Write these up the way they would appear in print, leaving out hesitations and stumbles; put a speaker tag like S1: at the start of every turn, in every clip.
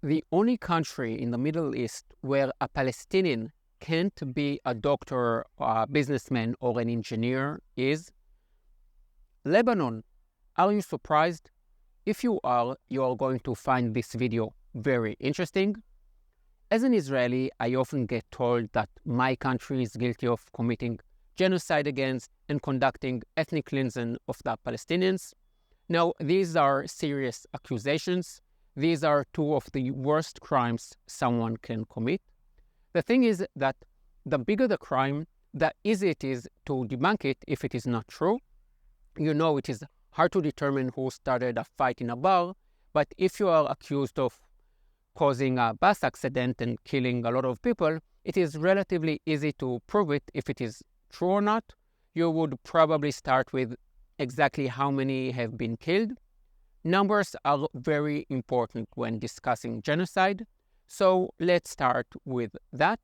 S1: The only country in the Middle East where a Palestinian can't be a doctor, a businessman, or an engineer is Lebanon. Are you surprised? If you are going to find this video very interesting. As an Israeli, I often get told that my country is guilty of committing genocide against and conducting ethnic cleansing of the Palestinians. Now, these are serious accusations. These are two of the worst crimes someone can commit. The thing is that the bigger the crime, the easier it is to debunk it if it is not true. You know, it is hard to determine who started a fight in a bar, but if you are accused of causing a bus accident and killing a lot of people, it is relatively easy to prove it if it is true or not. You would probably start with exactly how many have been killed. Numbers are very important when discussing genocide, so let's start with that.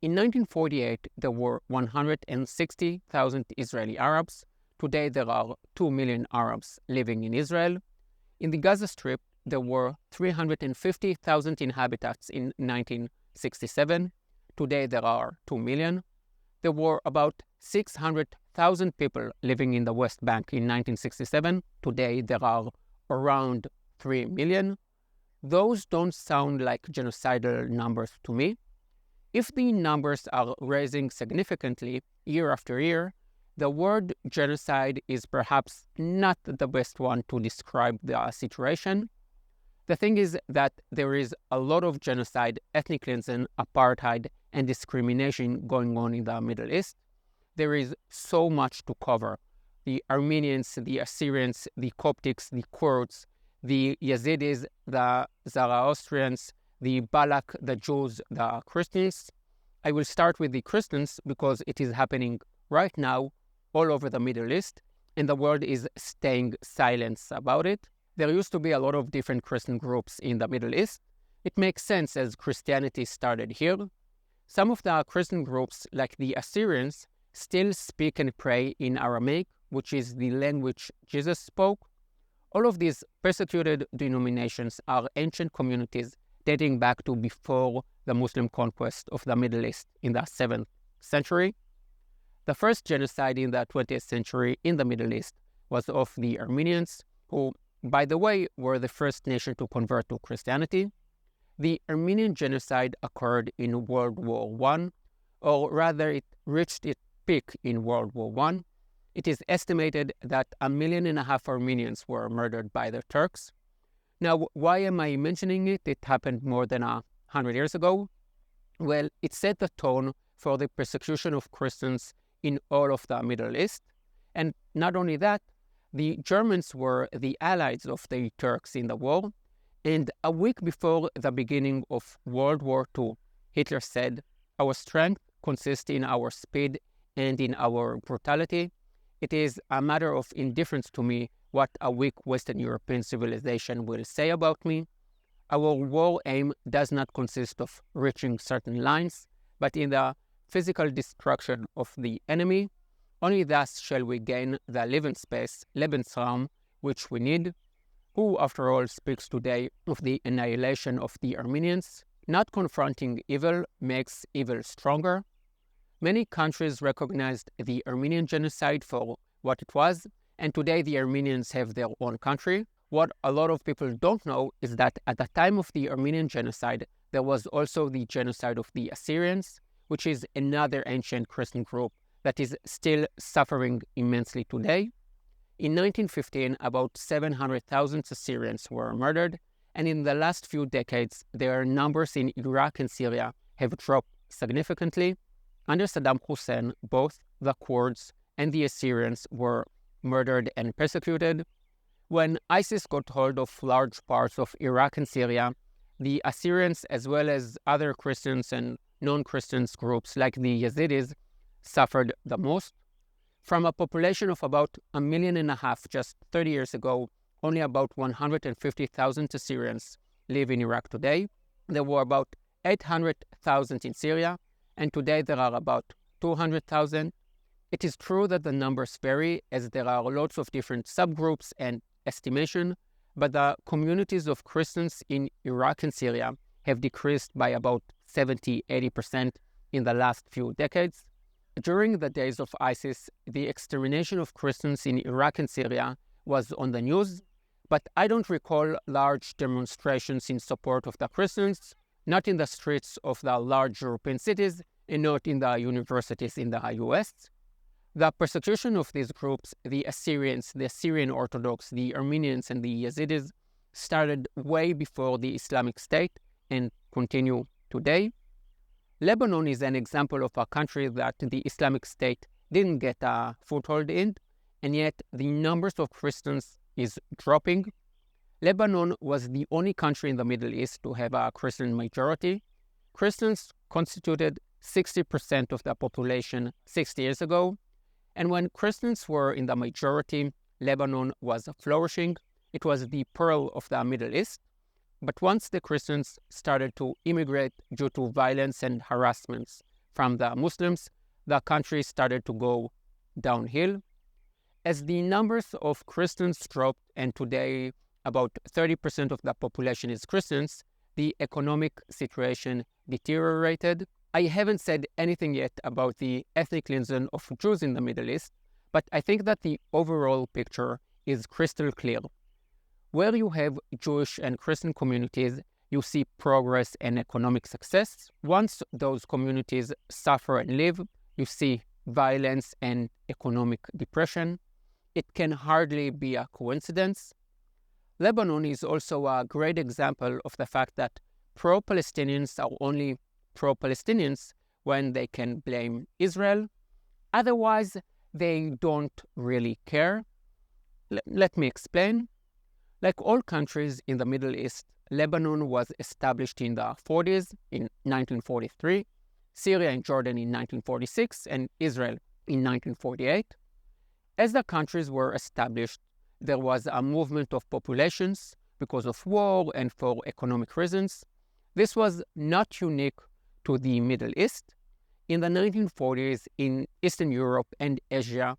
S1: In 1948, there were 160,000 Israeli Arabs. Today, there are 2 million Arabs living in Israel. In the Gaza Strip, there were 350,000 inhabitants in 1967. Today, there are 2 million. There were about 600,000 people living in the West Bank in 1967. Today, there are around 3 million. Those don't sound like genocidal numbers to me. If the numbers are rising significantly year after year, the word genocide is perhaps not the best one to describe the situation. The thing is that there is a lot of genocide, ethnic cleansing, apartheid, and discrimination going on in the Middle East. There is so much to cover. The Armenians, the Assyrians, the Coptics, the Kurds, the Yazidis, the Zoroastrians, the Balak, the Jews, the Christians. I will start with the Christians because it is happening right now all over the Middle East, and the world is staying silent about it. There used to be a lot of different Christian groups in the Middle East. It makes sense as Christianity started here. Some of the Christian groups, like the Assyrians, still speak and pray in Aramaic, which is the language Jesus spoke. All of these persecuted denominations are ancient communities dating back to before the Muslim conquest of the Middle East in the 7th century. The first genocide in the 20th century in the Middle East was of the Armenians, who, by the way, were the first nation to convert to Christianity. The Armenian Genocide occurred in World War I, or rather it reached its peak in World War I. It is estimated that 1.5 million Armenians were murdered by the Turks. Now, why am I mentioning it? It happened more than 100 years ago. Well, it set the tone for the persecution of Christians in all of the Middle East. And not only that, the Germans were the allies of the Turks in the war. And a week before the beginning of World War II, Hitler said, "Our strength consists in our speed and in our brutality. It is a matter of indifference to me what a weak Western European civilization will say about me. Our war aim does not consist of reaching certain lines, but in the physical destruction of the enemy. Only thus shall we gain the living space, Lebensraum, which we need." Who, after all, speaks today of the annihilation of the Armenians? Not confronting evil makes evil stronger. Many countries recognized the Armenian Genocide for what it was, and today the Armenians have their own country. What a lot of people don't know is that at the time of the Armenian Genocide, there was also the genocide of the Assyrians, which is another ancient Christian group that is still suffering immensely today. In 1915, about 700,000 Assyrians were murdered, and in the last few decades, their numbers in Iraq and Syria have dropped significantly. Under Saddam Hussein, both the Kurds and the Assyrians were murdered and persecuted. When ISIS got hold of large parts of Iraq and Syria, the Assyrians, as well as other Christians and non-Christians groups like the Yazidis, suffered the most. From a population of about 1.5 million just 30 years ago, only about 150,000 Assyrians live in Iraq today. There were about 800,000 in Syria, and today there are about 200,000. It is true that the numbers vary, as there are lots of different subgroups and estimation, but the communities of Christians in Iraq and Syria have decreased by about 70-80% in the last few decades. During the days of ISIS, the extermination of Christians in Iraq and Syria was on the news, but I don't recall large demonstrations in support of the Christians, not in the streets of the large European cities and not in the universities in the US. The persecution of these groups, the Assyrians, the Assyrian Orthodox, the Armenians, and the Yazidis, started way before the Islamic State and continue today. Lebanon is an example of a country that the Islamic State didn't get a foothold in, and yet the numbers of Christians is dropping. Lebanon was the only country in the Middle East to have a Christian majority. Christians constituted 60% of the population 60 years ago, and when Christians were in the majority, Lebanon was flourishing. It was the pearl of the Middle East. But once the Christians started to immigrate due to violence and harassments from the Muslims, the country started to go downhill. As the numbers of Christians dropped, and today about 30% of the population is Christians, the economic situation deteriorated. I haven't said anything yet about the ethnic cleansing of Jews in the Middle East, but I think that the overall picture is crystal clear. Where you have Jewish and Christian communities, you see progress and economic success. Once those communities suffer and live, you see violence and economic depression. It can hardly be a coincidence. Lebanon is also a great example of the fact that pro-Palestinians are only pro-Palestinians when they can blame Israel. Otherwise, they don't really care. Let me explain. Like all countries in the Middle East, Lebanon was established in the 40s, in 1943, Syria and Jordan in 1946, and Israel in 1948. As the countries were established, there was a movement of populations because of war and for economic reasons. This was not unique to the Middle East. In the 1940s, in Eastern Europe and Asia,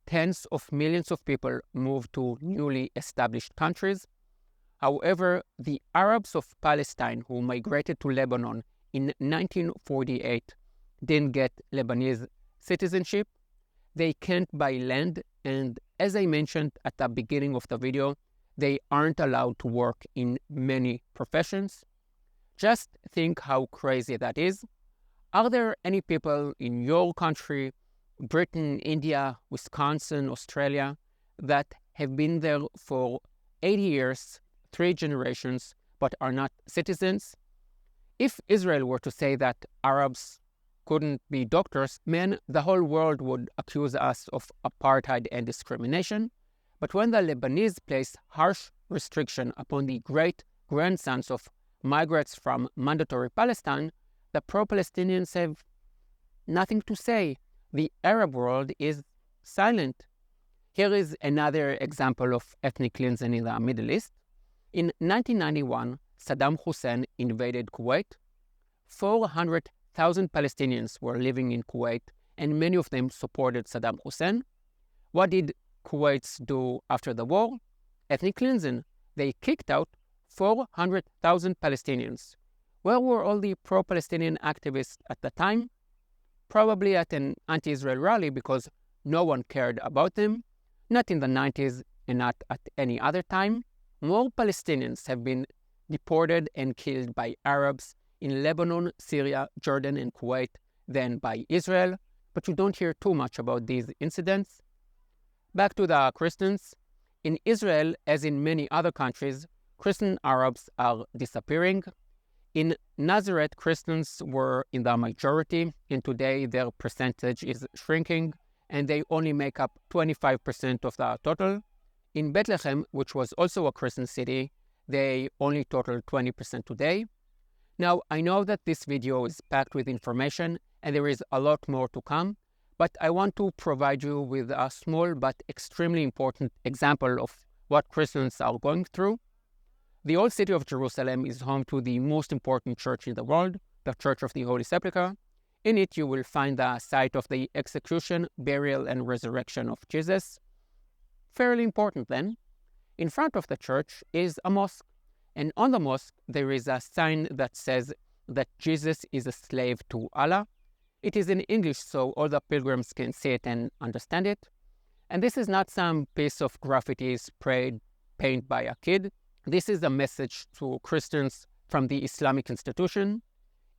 S1: tens of millions of people moved to newly established countries. However, the Arabs of Palestine who migrated to Lebanon in 1948 didn't get Lebanese citizenship. They can't buy land, and as I mentioned at the beginning of the video, they aren't allowed to work in many professions. Just think how crazy that is. Are there any people in your country, Britain, India, Wisconsin, Australia, that have been there for 80 years, 3 generations, but are not citizens? If Israel were to say that Arabs couldn't be doctors, man, the whole world would accuse us of apartheid and discrimination. But when the Lebanese place harsh restriction upon the great-grandsons of migrants from mandatory Palestine, the pro-Palestinians have nothing to say. The Arab world is silent. Here is another example of ethnic cleansing in the Middle East. In 1991, Saddam Hussein invaded Kuwait. 400,000 Palestinians were living in Kuwait, and many of them supported Saddam Hussein. What did Kuwaits do after the war? Ethnic cleansing. They kicked out 400,000 Palestinians. Where were all the pro-Palestinian activists at the time? Probably at an anti-Israel rally because no one cared about them, not in the 90s and not at any other time. More Palestinians have been deported and killed by Arabs in Lebanon, Syria, Jordan, and Kuwait than by Israel, but you don't hear too much about these incidents. Back to the Christians. In Israel, as in many other countries, Christian Arabs are disappearing. In Nazareth, Christians were in the majority, and today their percentage is shrinking, and they only make up 25% of the total. In Bethlehem, which was also a Christian city, they only total 20% today. Now, I know that this video is packed with information, and there is a lot more to come, but I want to provide you with a small but extremely important example of what Christians are going through. The old city of Jerusalem is home to the most important church in the world, the Church of the Holy Sepulchre. In it, you will find the site of the execution, burial, and resurrection of Jesus. Fairly important then. In front of the church is a mosque, and on the mosque there is a sign that says that Jesus is a slave to Allah. It is in English, so all the pilgrims can see it and understand it. And this is not some piece of graffiti sprayed paint by a kid. This is a message to Christians from the Islamic institution.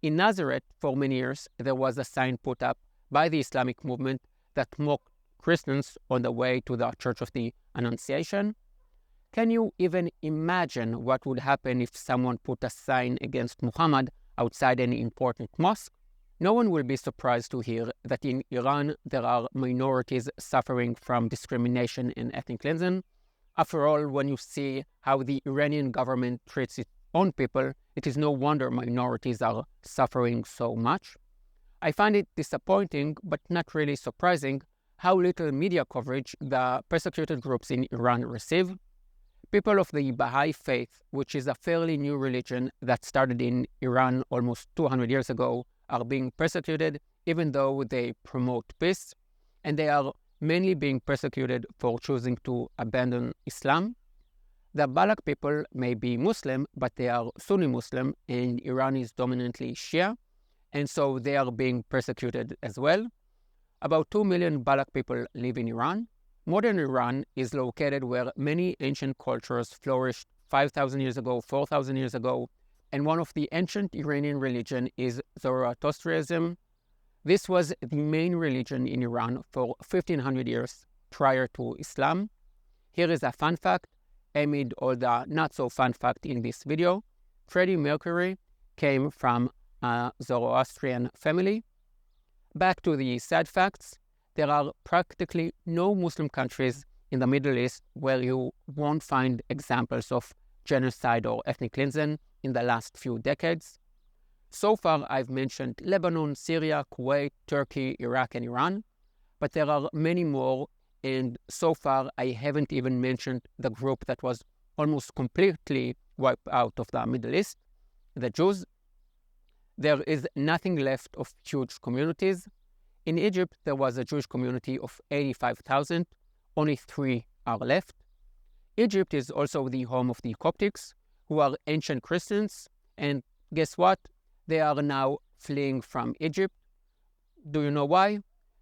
S1: In Nazareth, for many years, there was a sign put up by the Islamic movement that mocked Christians on the way to the Church of the Annunciation. Can you even imagine what would happen if someone put a sign against Muhammad outside any important mosque? No one will be surprised to hear that in Iran there are minorities suffering from discrimination and ethnic cleansing. After all, when you see how the Iranian government treats its own people, it is no wonder minorities are suffering so much. I find it disappointing, but not really surprising, how little media coverage the persecuted groups in Iran receive. People of the Baha'i faith, which is a fairly new religion that started in Iran almost 200 years ago, are being persecuted even though they promote peace, and they are mainly being persecuted for choosing to abandon Islam. The Balak people may be Muslim, but they are Sunni Muslim, and Iran is dominantly Shia, and so they are being persecuted as well. About 2 million Balak people live in Iran. Modern Iran is located where many ancient cultures flourished 5,000 years ago, 4,000 years ago, and one of the ancient Iranian religion is Zoroastrianism. This was the main religion in Iran for 1,500 years prior to Islam. Here is a fun fact, amid all the not-so-fun fact in this video. Freddie Mercury came from a Zoroastrian family. Back to the sad facts, there are practically no Muslim countries in the Middle East where you won't find examples of genocide or ethnic cleansing in the last few decades. So far, I've mentioned Lebanon, Syria, Kuwait, Turkey, Iraq, and Iran, but there are many more, and so far I haven't even mentioned the group that was almost completely wiped out of the Middle East, the Jews. There is nothing left of huge communities. In Egypt, there was a Jewish community of 85,000. Only 3 are left. Egypt is also the home of the Coptics, who are ancient Christians, and guess what? They are now fleeing from Egypt. Do you know why?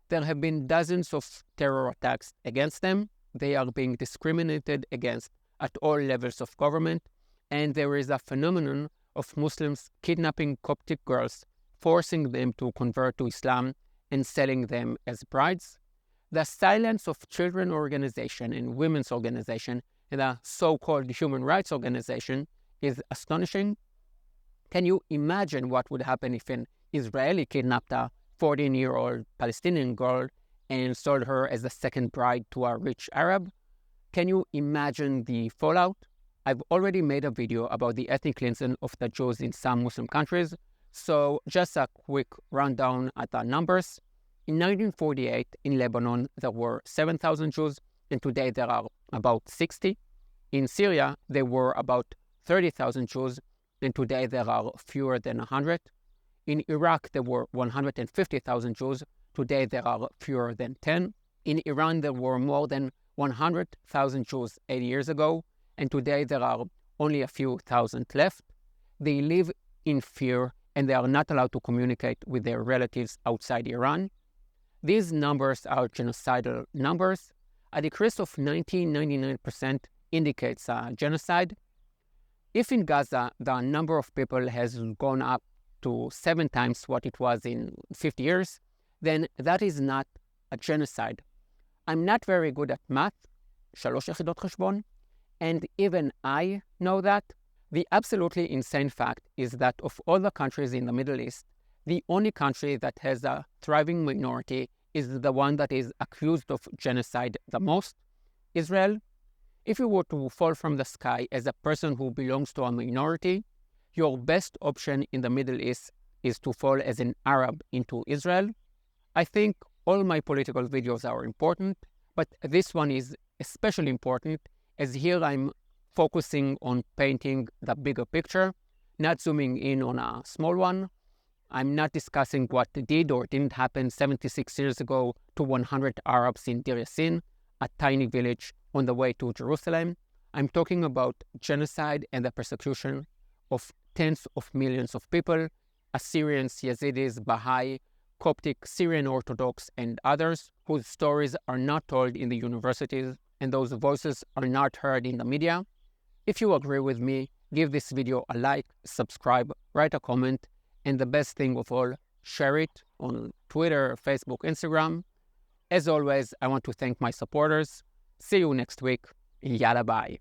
S1: There have been dozens of terror attacks against them. They are being discriminated against at all levels of government, and there is a phenomenon of Muslims kidnapping Coptic girls, forcing them to convert to Islam and selling them as brides. The silence of children organization and women's organization and a so-called human rights organization is astonishing. Can you imagine what would happen if an Israeli kidnapped a 14-year-old Palestinian girl and sold her as a second bride to a rich Arab? Can you imagine the fallout? I've already made a video about the ethnic cleansing of the Jews in some Muslim countries, so just a quick rundown at the numbers. In 1948, in Lebanon, there were 7,000 Jews, and today there are about 60. In Syria, there were about 30,000 Jews, and today there are fewer than 100. In Iraq, there were 150,000 Jews. Today there are fewer than 10. In Iran, there were more than 100,000 Jews 80 years ago, and today there are only a few thousand left. They live in fear, and they are not allowed to communicate with their relatives outside Iran. These numbers are genocidal numbers. A decrease of 99% indicates a genocide. If in Gaza the number of people has gone up to 7 times what it was in 50 years, then that is not a genocide. I'm not very good at math, 3 יחידות חשבון, and even I know that. The absolutely insane fact is that of all the countries in the Middle East, the only country that has a thriving minority is the one that is accused of genocide the most, Israel. If you were to fall from the sky as a person who belongs to a minority, your best option in the Middle East is to fall as an Arab into Israel. I think all my political videos are important, but this one is especially important as here I'm focusing on painting the bigger picture, not zooming in on a small one. I'm not discussing what did or didn't happen 76 years ago to 100 Arabs in Deir Yassin, a tiny village on the way to Jerusalem. I'm talking about genocide and the persecution of tens of millions of people, Assyrians, Yazidis, Baha'i, Coptic, Syrian Orthodox, and others whose stories are not told in the universities and those voices are not heard in the media. If you agree with me, give this video a like, subscribe, write a comment, and the best thing of all, share it on Twitter, Facebook, Instagram. As always, I want to thank my supporters. See you next week. Yalla bye.